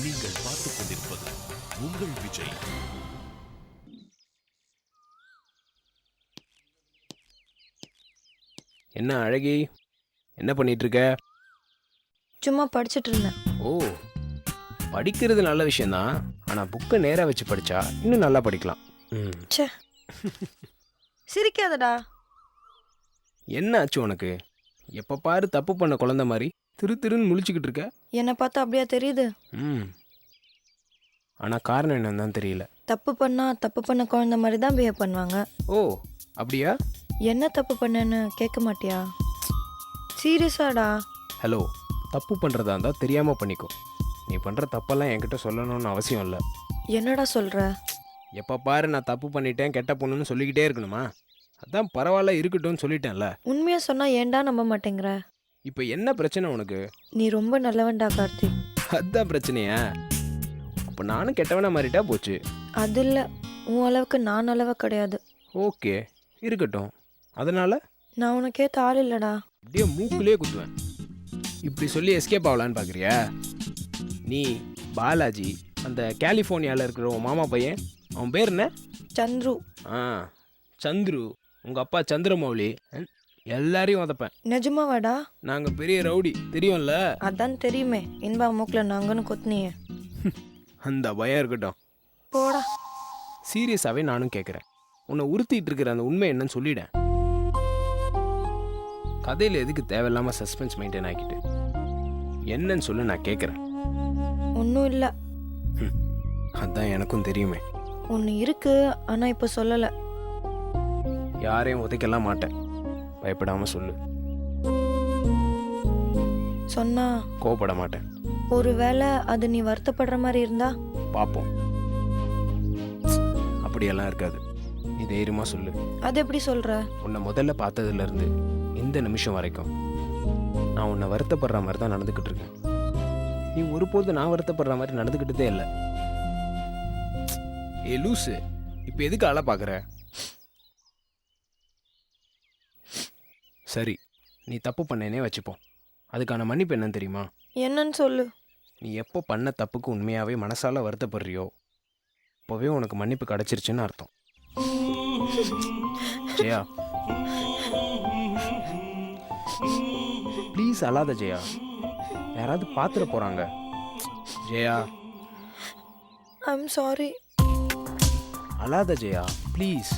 நீங்கள் பார்த்துக் கொண்டிருப்பது உங்கள் விஜய். என்ன அழகி, என்ன பண்ணிட்டு இருக்க? சும்மா படிச்சுட்டு இருந்தேன். ஓ, படிக்கிறது நல்ல விஷயம்தான். ஆனால் புக்கை நேராக வச்சு படித்தா இன்னும் நல்லா படிக்கலாம். ச்சே, சிரிக்காதடா. என்ன ஆச்சு உனக்கு? எப்போ பாரு தப்பு பண்ண குழந்தை மாதிரி திருன்னு முழிச்சுக்கிட்டு இருக்க. என்னை பார்த்தா அப்படியா தெரியுது? ஆனால் காரணம் என்னன்னு தான் தெரியல. தப்பு பண்ண குழந்தை மாதிரி தான் பிஹேவ் பண்ணுவாங்க. ஓ, அப்படியா? என்ன தப்பு பண்ணேன்னு கேட்க மாட்டியா? சீரியஸாடா? ஹலோ, தப்பு பண்ணுறதா இருந்தால் தெரியாமல் பண்ணிக்கோ. நீ பண்ணுற தப்பெல்லாம் என்கிட்ட சொல்லணும்னு அவசியம் இல்லை. என்னடா சொல்ற? எப்போ பாரு நான் தப்பு பண்ணிட்டேன் கெட்ட பொண்ணுன்னு சொல்லிக்கிட்டே இருக்கணுமா? அதான் பரவாயில்ல இருக்கட்டும்னு சொல்லிட்டேன்ல. உண்மையா சொன்னா ஏன்டா நம்ப மாட்டேங்கிற? இப்போ என்ன பிரச்சனை உனக்கு? நீ ரொம்ப நல்லவன்டா கார்த்தி. அதுதான் பிரச்சனையா? அப்போ நானும் கெட்டவனா மாறிட்டா போச்சு. அது இல்லை, உன் அளவுக்கு நான் நல்லவ கிடையாது. ஓகே, இருக்கட்டும். அதனால நான் உனக்கு ஏற்ற ஆள் இல்லைடா. அப்படியே மூக்குலேயே குத்துவேன். இப்படி சொல்லி எஸ்கேப் ஆகலான்னு பார்க்குறியா? நீ பாலாஜி, அந்த கலிஃபோர்னியாவில் இருக்கிற உன் மாமா பையன், அவன் பேர் என்ன? சந்துரு. சந்துரு. உங்கள் அப்பா சந்திரமௌலி. எல்லாரையும் உதப்பேன். நிஜமாவாடா? நாங்கள் பெரிய ரவுடி, தெரியும்ல? அதான் தெரியுமே, இன்பா மூக்கில் நாங்கன்னு கொத்துனியே. அந்த பயம் இருக்கட்டும். போடா. சீரியஸாகவே நானும் கேட்குறேன், உன்னை உறுத்திட்டு இருக்கிற அந்த உண்மை என்னன்னு சொல்லிட்டேன். கதையில் எதுக்கு தேவையில்லாமல் சஸ்பென்ஸ் மெயின்டைன் ஆக்கிட்டு? என்னன்னு சொல்லு, நான் கேட்குறேன். ஒன்றும் இல்லை. அதான் எனக்கும் தெரியுமே. ஒன்று இருக்கு, ஆனால் இப்போ சொல்லலை. யாரையும் உதைக்கலாம் மாட்டேன், பயப்படாமல் சொல்லு. சொன்னா கோவப்பட மாட்டேன். ஒருவேளை அது நீ வருத்தப்படுற மாதிரி இருந்தா பார்ப்போம். அப்படியெல்லாம் இருக்காது, நீ தைரியமாக சொல்லு. அது எப்படி சொல்ற? உன்னை முதல்ல பார்த்ததுலேருந்து இந்த நிமிஷம் வரைக்கும் நான் உன்னை வருத்தப்படுற மாதிரி தான் நடந்துக்கிட்டு இருக்கேன். நீ ஒருபோது நான் வருத்தப்படுற மாதிரி நடந்துக்கிட்டதே இல்லை. ஏ லூசு, இப்போ எதுக்கு அழ பார்க்குற? சரி, நீ தப்பு பண்ணேனே வச்சுப்போம். அதுக்கான மன்னிப்பு என்னன்னு தெரியுமா? என்னன்னு சொல்லு. நீ எப்போ பண்ண தப்புக்கு உண்மையாகவே மனசால வருத்தப்படுறியோ அப்போவே உனக்கு மன்னிப்பு கிடச்சிருச்சுன்னு அர்த்தம். ஜெயா, ப்ளீஸ் அழாத ஜெயா, யாராவது பார்த்துட போகிறாங்க. Jaya, I'm sorry. அழாத ஜெயா, ப்ளீஸ்.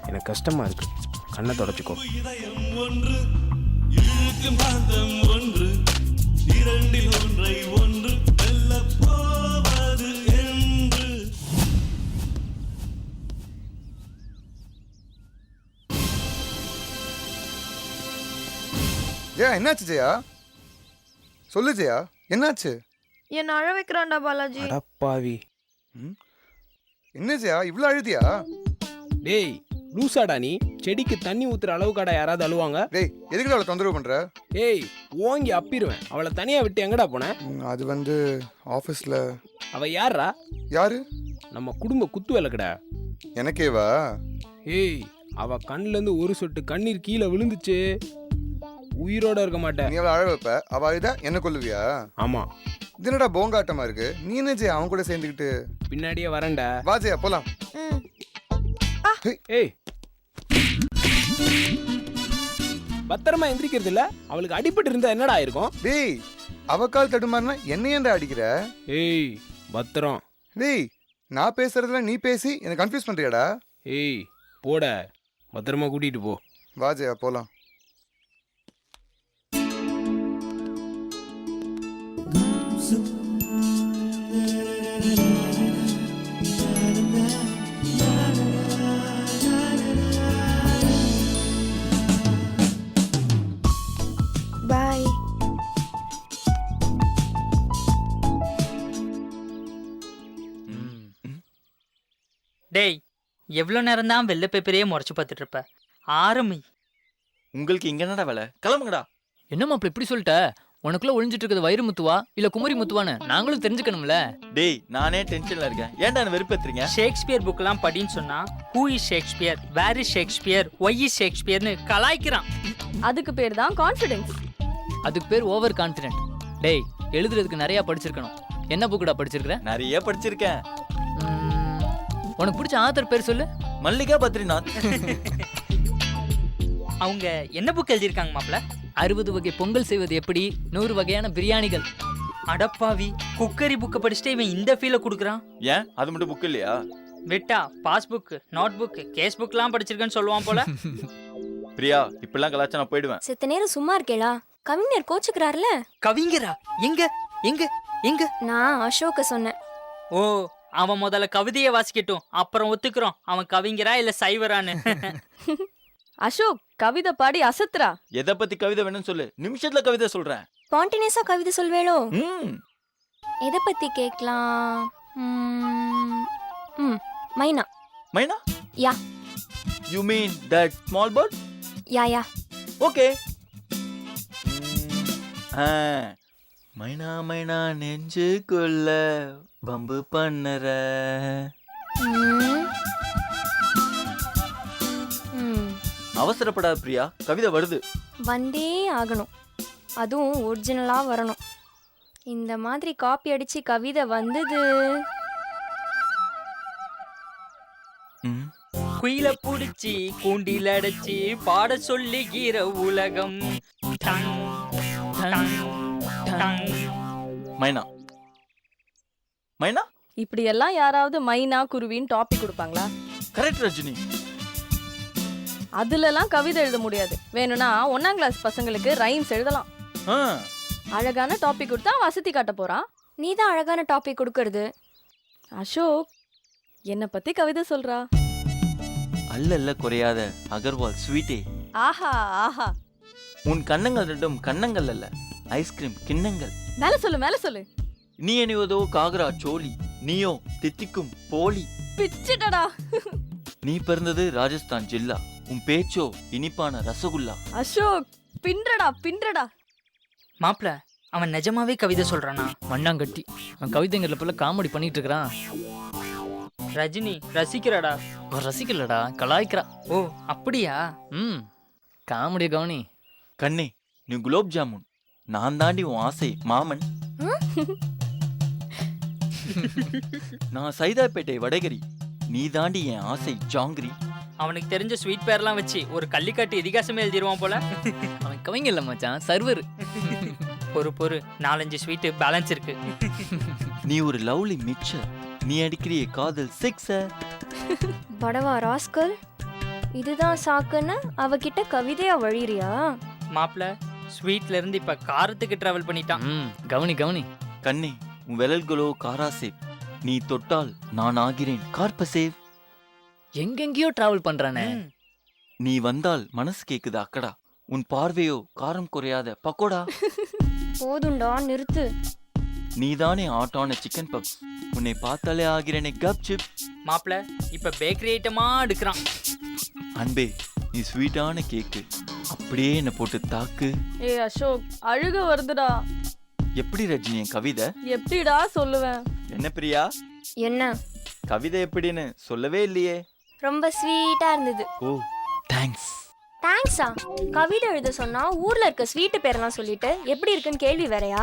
எனக்கு கஷ்டமாக இருக்கு, கண்ணை தொடச்சிக்கோ. ஜெயா, என்னாச்சு ஜெயா? சொல்லு ஜெயா, என்னாச்சு? என்ன அழ வைக்கிறான்டா பாலாஜி. அடப்பாவி. என்ன ஜெயா இவ்வளோ அழுதியா? டேய் லூசாடா நீ, செடிக்கு தண்ணி ஊத்துற அளவுக்காடா யாராவது அழுவாங்க? டேய், எதுக்கு அவளை தொந்தரவு பண்ற? ஏய், ஓங்கி அப்பிடுவேன். அவளை தனியா விட்டு எங்கடா போன? அது வந்து ஆஃபீஸில். அவ யாரா? யாரு? நம்ம குடும்ப குத்து விளக்குடா. எனக்கேவா? ஏய், அவ கண்ணுலேருந்து ஒரு சொட்டு கண்ணீர் கீழே விழுந்துச்சு, உயிரோட இருக்க மாட்டேன். நீ அவளை அழ வைப்ப, அவ அழுதா என்ன கொல்லுவியா? ஆமா. இது என்னடா போங்காட்டமா இருக்கு? நீ என்ன ஜெயா அவன் கூட சேர்ந்துக்கிட்டு? பின்னாடியே வரேன்டா. வா ஜெயா போலாம். ஏய், பத்திரமா எந்திரிக்கிறது இல்ல? அவளுக்கு அடிபட்டு இருந்தா என்னடா ஆயிருக்கும்? டேய், அவ கால் தடுமாறினா என்ன ஏன்டா அடிக்கிற? ஏய் பத்திரம். டேய், நான் பேசுறதுல நீ பேசி எனக்கு கன்ஃபியூஸ் பண்றியாடா? ஏய் போட, பத்திரமா கூட்டிட்டு போ. வா ஜெயா போலாம். பாய். டேய், எவ்வளோ நேரம் தான் வெள்ளை பேப்பரையே முறைச்சு பார்த்துட்டு இருப்ப? ஆரம்பி. உங்களுக்கு இங்க என்னடா வேலை? கிளம்புங்கடா. என்னம்மா அப்படி இப்படி சொல்லிட்ட? உனக்குள்ள ஒளிஞ்சிட்டு இருக்கிறது வைர முத்துவா இல்ல குமரி முத்துவான்னு நாங்களும் தெரிஞ்சுக்கணும்ல. டேய், நானே டென்ஷன்ல இருக்கேன், ஏன்டா என்ன வெறுப்பேத்துறீங்க? ஷேக்ஸ்பியர் புக்கெல்லாம் படின்னு சொன்னா who is Shakespeare, where is Shakespeare, why is ஷேக்ஸ்பியர்னு கலாய்க்கிறான். அதுக்கு பேர் தான் கான்ஃபிடன்ஸ். அதுக்கு பேர் ஓவர் கான்ஃபிடென்ட். டேய், எழுதுறதுக்கு நிறைய படிச்சிருக்கணும். என்ன புக்குடா படிச்சிருக்கிற? நிறைய படிச்சிருக்கேன். உனக்கு பிடிச்ச ஆத்தர் பேர் சொல்லு. மல்லிகா பத்ரிநாத். அவங்க என்ன புக் எழுதியிருக்காங்க மாப்ள? 60 வகை பொங்கல் செய்வது எப்படி, 100 வகையான பிரியாணிகள். அடப்பாவி, குக்கரி புக்கை படிச்சுட்டு இவன் இந்த ஃபீல குடுக்குறான். ஏன் அது மட்டும் புக் இல்லையா? விட்டா பாஸ்புக், நோட் புக், கேஸ் புக்லாம் படிச்சிருக்கேன்னு சொல்லுவான் போல. பிரியா, இப்பெல்லாம் கலாச்சா நான் போயிடுவேன். செத்த நேரம் சும்மா இருக்கேளா? கவிஞர் கோச்சுக்கிறாருல. கவிஞரா? எங்க எங்க எங்க? நான் அசோக்க சொன்னேன். ஓ, அவன் முதல்ல கவிதையை வாசிக்கட்டும், அப்புறம் ஒத்துக்கிறோம் அவன் கவிஞரா இல்ல சைவரான்னு. அசோக் கவிதை பாடி அசத்துறா. எதை பத்தி கவிதை வேணும்னு சொல்லு, நிமிஷத்துல கவிதை சொல்றேன். ஸ்பான்டேனியஸா கவிதை சொல்வேளோ? ம், எதை பத்தி கேட்கலாம்? Myna. Myna? Ya. You mean that small bird? Ya ya. Okay. மைனா மைனா நெஞ்சுக்குள்ள பம்பு பண்ணுற. ம். ம். அவசரப்படாத பிரியா, கவிதை வருது. வந்தே ஆகணும், அதுவும் ஒரிஜினலா வரணும். இந்த மாதிரி காப்பி அடிச்சு கவிதை வந்தது. ம், குயில புடிச்சி கூண்டில் அடைச்சி பாட சொல்லுகிற உலகம். Tongue, tongue, tongue. மைனா மைனா? இப்படி எல்லாம் யாராவது மைனா குருவின்னு டாபிக் கொடுப்பாங்களா? கரெக்ட் ரஜினி. அதுல எல்லாம் கவிதை எழுத முடியாது. வேணும்னா 1ஆம் கிளாஸ் பசங்களுக்கு ரைம்ஸ் எழுதலாம். ஆ, அழகான டாபிக் கொடுத்தா வசதி காட்ட போறான். நீ தான் அழகான டாபிக் கொடுக்கறது. அசோக் என்ன பத்தி கவிதை சொல்றா? அல்ல குறையாத அகர்வால் ஸ்வீட்டே. ஆஹா ஆஹா. உன் கண்ணங்கள் ரெண்டும் கண்ணங்கள் அல்ல, ஐஸ்கிரீம் கிண்ணங்கள். மேல சொல்லு மேல சொல்லு. நீ அணிவதோ காகரா சோலி, நீயோ தித்திக்கும் போலி. பிச்சிட்டடா. நீ பிறந்தது ராஜஸ்தான் ஜில்லா, உன் பேச்சோ இனிப்பான ரசகுல்லா. அசோக் பின்றடா பின்றடா. மாப்ள, அவன் நிஜமாவே கவிதை சொல்றானா? மண்ணாங்கட்டி. அவன் கவிதைங்கிறத போல காமெடி பண்ணிட்டு இருக்கிறான். ரஜினி ரசிக்கிறாடா. அவன் ரசிக்கலடா, கலாய்க்கிறா. ஓ அப்படியா? காமெடிய கவனி. கண்ணே, நீ குலோப் ஜாமுன், நான் தாண்டி உன் ஆசை மாமன். நான் சைதாப்பேட்டை வடகரி, நீ தாண்டி என் ஆசை ஜாங்கிரி. அவனுக்கு தெரிஞ்ச ஸ்வீட் பேர்லாம் வச்சு ஒரு கள்ளிக்காட்டு இதிகாசமே எழுதிருவான் போல. அவன் கவிஞ இல்ல மச்சான், சர்வர். பொறு 4-5 ஸ்வீட் பேலன்ஸ் இருக்கு. நீ ஒரு லவ்லி மிக்சர், நீ அடிக்கிறிய காதல் சிக்ஸர். படவா ராஸ்கல், இதுதான் சாக்குன்னு அவகிட்ட கவிதையா வழிறியா? மாப்ள, ஸ்வீட்ல இருந்து இப்ப காரத்துக்கு டிராவல் பண்ணிட்டான். கவனி கவனி. கண்ணே, உன் விரல்களோ காராசேவ், நீ தொட்டால் நான் ஆகிறேன் கார்பசேவ். எங்கெங்கயோ டிராவல் பண்றானே. நீ வந்தால் மனசு கேக்குது அக்கடா, உன் பார்வையோ காரம் குறையாத பக்கோடா. போதுண்டா நிறுத்து. நீதானே ஆட்டான சிக்கன் பப்ஸ், உன்னை பார்த்தாலே ஆகிறேனே கப் சிப். மாப்ள, இப்ப பேக்கரி ஐட்டமா எடுக்கிறான். அன்பே, நீ ஸ்வீட்டான கேக்கு, அப்படியே என்ன போட்டு தாக்கு. ஏ அசோக் அழுக வருதுடா. எப்படி ரஜினி என் கவிதை? எப்படிடா சொல்லுவேன்? என்ன பிரியா, என்ன கவிதை எப்படின்னு சொல்லவே இல்லையே. ரொம்ப ஸ்வீட்டா இருந்தது. ஓ தேங்க்ஸ். தேங்க்ஸா? கவிதை எழுத சொன்னா ஊர்ல இருக்க ஸ்வீட்டு பேரெல்லாம் சொல்லிட்டு எப்படி இருக்குன்னு கேள்வி வேறயா?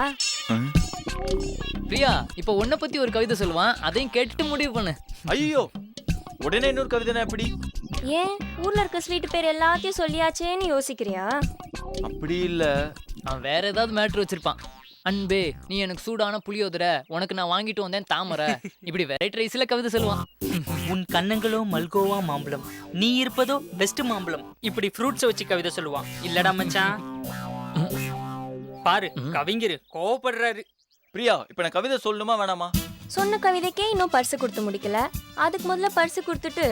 பிரியா, இப்ப உன்னை பத்தி ஒரு கவிதை சொல்லுவான், அதையும் கேட்டு முடிவு பண்ணு. ஐயோ, உடனே இன்னொரு கவிதைனா எப்படி? ஏன் ஊர்ல இருக்க ஸ்வீட்டு பேர் எல்லாத்தையும் சொல்லியாச்சேன்னு யோசிக்கிறியா? அப்படி இல்ல. அவன் வேற ஏதாவது மேட்ரு வச்சிருப்பான். அன்பே, நீ எனக்கு சூடான புளியோதரை, உனக்கு நான் வாங்கிட்டு வந்தேன் தாமரை. இப்படி வெரைட்டி ரைஸ்ல கவிதை சொல்லுவான். உன் கண்ணங்களோ மல்கோவா மாம்பழம், நீ இருப்பதோ பெஸ்ட் மாம்பழம். இப்படி ஃப்ரூட்ஸ் வச்சு கவிதை சொல்லுவான். இல்லடா மச்சான், பாரு கவிஞர் கோவப்படுறாரு. பிரியா, இப்ப நான் கவிதை சொல்லணுமா வேணாமா? சொன்ன கவிதைக்கே இன்னும் பர்ஸ் கொடுத்து முடிக்கல. அதுக்கு முதல்ல பர்ஸ் கொடுத்துட்டு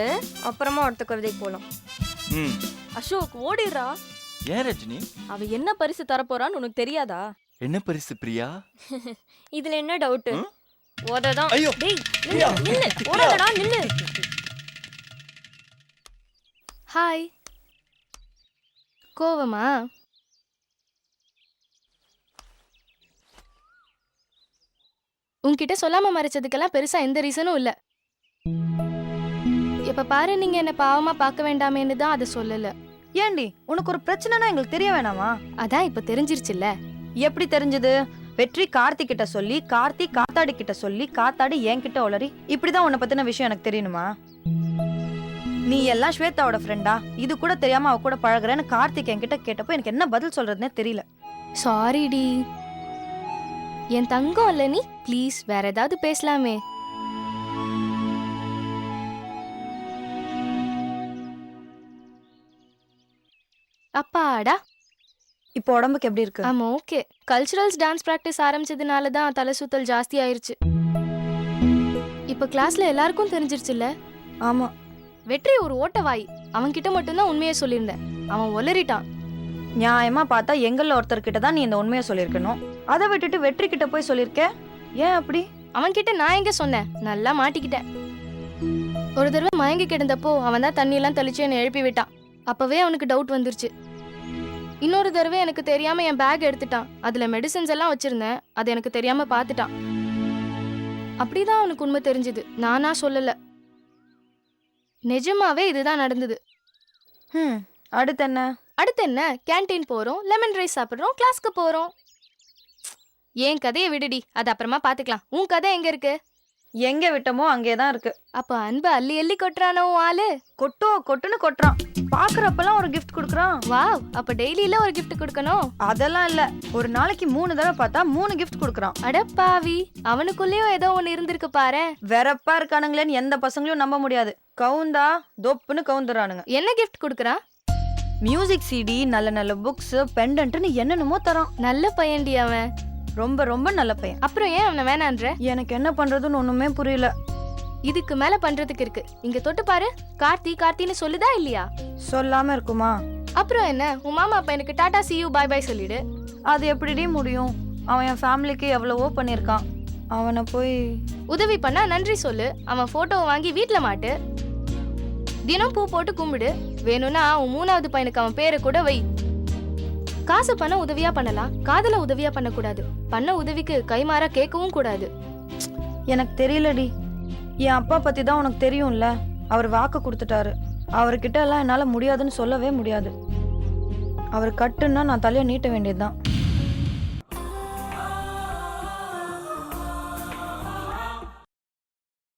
அப்புறமா அடுத்த கவிதைக்கு போலாம். அசோக் ஓடிடுறா. ஏன் ரஜினி? அவ என்ன பரிசு தரப்போறான்னு உனக்கு தெரியாதா? என்ன பரிசு பிரியா? இதுல என்ன டவுட்? ஓடதான். ஐயோ, டேய் நில்லு நில்லு, ஓடாதடா நில்லு. ஹாய். கோவமா? உன்கிட்ட சொல்லாம மறைச்சதுக்கெல்லாம் பெருசா எந்த ரீசனும் இல்ல. இப்ப பாரு, நீங்க என்ன பாவமா பார்க்க வேண்டாமேன்னு தான் அதை சொல்லல. ஏண்டி, உனக்கு ஒரு பிரச்சனைனா எங்களுக்கு தெரிய வேணாமா? அதான் இப்ப தெரிஞ்சிருச்சுல்ல. எப்படி தெரிஞ்சது? வெற்றி கார்த்திக் கிட்ட சொல்லி, கார்த்திக் காத்தாடி கிட்ட சொல்லி, காத்தாடி என்கிட்ட உளறி, இப்படிதான் உன்னை பத்தின விஷயம் எனக்கு தெரியணுமா? நீ எல்லாம் ஸ்வேதாவோட ஃப்ரெண்டா? இது கூட தெரியாம அவ கூட பழகுறேன்னு கார்த்திக் என்கிட்ட கேட்டப்போ எனக்கு என்ன பதில் சொல்றதுன்னே தெரியல. Sorry D. என் தங்கம் இல்ல நீ, ப்ளீஸ் வேற ஏதாவது பேசலாமே. அப்பாடா, இப்போ உடம்புக்கு எப்படி இருக்கு? ஆமா ஓகே. கல்ச்சுரல்ஸ் டான்ஸ் பிராக்டிஸ் ஆரம்பிச்சதுனால தான் தலை சுத்தல் ஜாஸ்தி ஆயிருச்சு. இப்ப கிளாஸ்ல எல்லாருக்கும் தெரிஞ்சிருச்சுல்ல. ஆமா. வெற்றி ஒரு ஓட்டவாய். அவன்கிட்ட மட்டும்தான் உண்மையை சொல்லியிருந்தேன். அவன் ஒலறிட்டான். நியாயமா பார்த்தா எங்கள்ல ஒருத்தர்கிட்ட தான் நீ இந்த உண்மையை சொல்லியிருக்கணும். அதை விட்டுட்டு வெற்றி கிட்ட போய் சொல்லியிருக்க. ஏன் அப்படி? அவன்கிட்ட நான் எங்க சொன்னேன்? நல்லா மாட்டிக்கிட்டேன். ஒரு தடவை மயங்கி கிடந்தப்போ அவன் தான் தண்ணியெல்லாம் தெளிச்சு என்னை எழுப்பி விட்டான். அப்பவே அவனுக்கு டவுட் வந்துருச்சு. இன்னொரு தடவை எனக்கு தெரியாம என் பேக் எடுத்துட்டான். அதுல மெடிசன்ஸ் எல்லாம் வச்சிருந்தேன். அது எனக்கு தெரியாம பார்த்துட்டான். அப்படிதான் அவனுக்கு உண்மை தெரிஞ்சது. நானா சொல்லல. நிஜமாவே இதுதான் நடந்தது. அடுத்து என்ன? அடுத்து என்ன? கேண்டீன் போறோம், லெமன் ரைஸ் சாப்பிடுறோம், கிளாஸ்க்கு போறோம். ஏன் கதையை விடுடி, அது அப்புறமா பாத்துக்கலாம். உன் கதை எங்க இருக்கு? எங்க விட்டமோ அங்கேதான் இருக்கு. அப்ப அன்பு அள்ளி அள்ளி கொட்டுறானோ ஆளு. கொட்டுன்னு கொட்டுறான். பாக்குறப்பெல்லாம் ஒரு கிஃப்ட் குடுக்கறான். வாவ், அப்ப டெய்லியில ஒரு கிஃப்ட் கொடுக்கணும்? அதெல்லாம் இல்ல, ஒரு நாளைக்கு 3 தடவை பார்த்தா 3 கிஃப்ட் குடுக்கறான். அட பாவி, அவனுக்குள்ளேயும் ஏதோ ஒன்னு இருந்திருக்கு பாரு. வெறப்பா இருக்கானுங்களேன்னு எந்த பசங்களையும் நம்ப முடியாது. கவுந்தா தொப்புன்னு கவுந்துறானுங்க. என்ன கிஃப்ட் கொடுக்கறான்? மியூசிக் சிடி, நல்ல நல்ல புக்ஸ், பெண்டன்ட்னு என்னென்னமோ தரான். நல்ல பையன்டி அவன். ரொம்ப ரொம்ப நல்ல பையன். அப்புறம் ஏன் அவனை வேணான்ற? எனக்கு என்ன பண்றதுன்னு ஒண்ணுமே புரியல. இதுக்கு மேல பண்றதுக்கு இருக்கு. இங்க தொட்டு பாரு. கார்த்தின்னு சொல்லுதா இல்லையா? சொல்லாம இருக்குமா? அப்புறம் என்ன, உன் மாமா அப்பா எனக்கு Tata see you bye bye சொல்லிடு. அது எப்படிடி முடியும்? அவன் என் ஃபேமிலிக்கு எவ்வளவோ பண்ணியிருக்கான். அவனை போய் உதவி பண்ணா நன்றி சொல்லு. அவன் போட்டோவை வாங்கி வீட்டுல மாட்டு. தினம் பூ போட்டு கும்பிடு. வேணும்னா உன் 3வது பையனுக்கு அவன் பேரை கூட வை. காசு பண்ண உதவியா பண்ணலாம், காதல உதவியா பண்ணக்கூடாது. பண்ண உதவிக்கு கைமாறா கேட்கவும் கூடாது. எனக்கு தெரியலடி. என் அப்பா பத்தி தான் உனக்கு தெரியும்ல. அவர் வாக்கு கொடுத்துட்டாரு. அவர்கிட்ட எல்லாம் என்னால முடியாதுன்னு சொல்லவே முடியாது. அவர் கட்டுன்னா நான் தலையை நீட்ட வேண்டியதுதான்.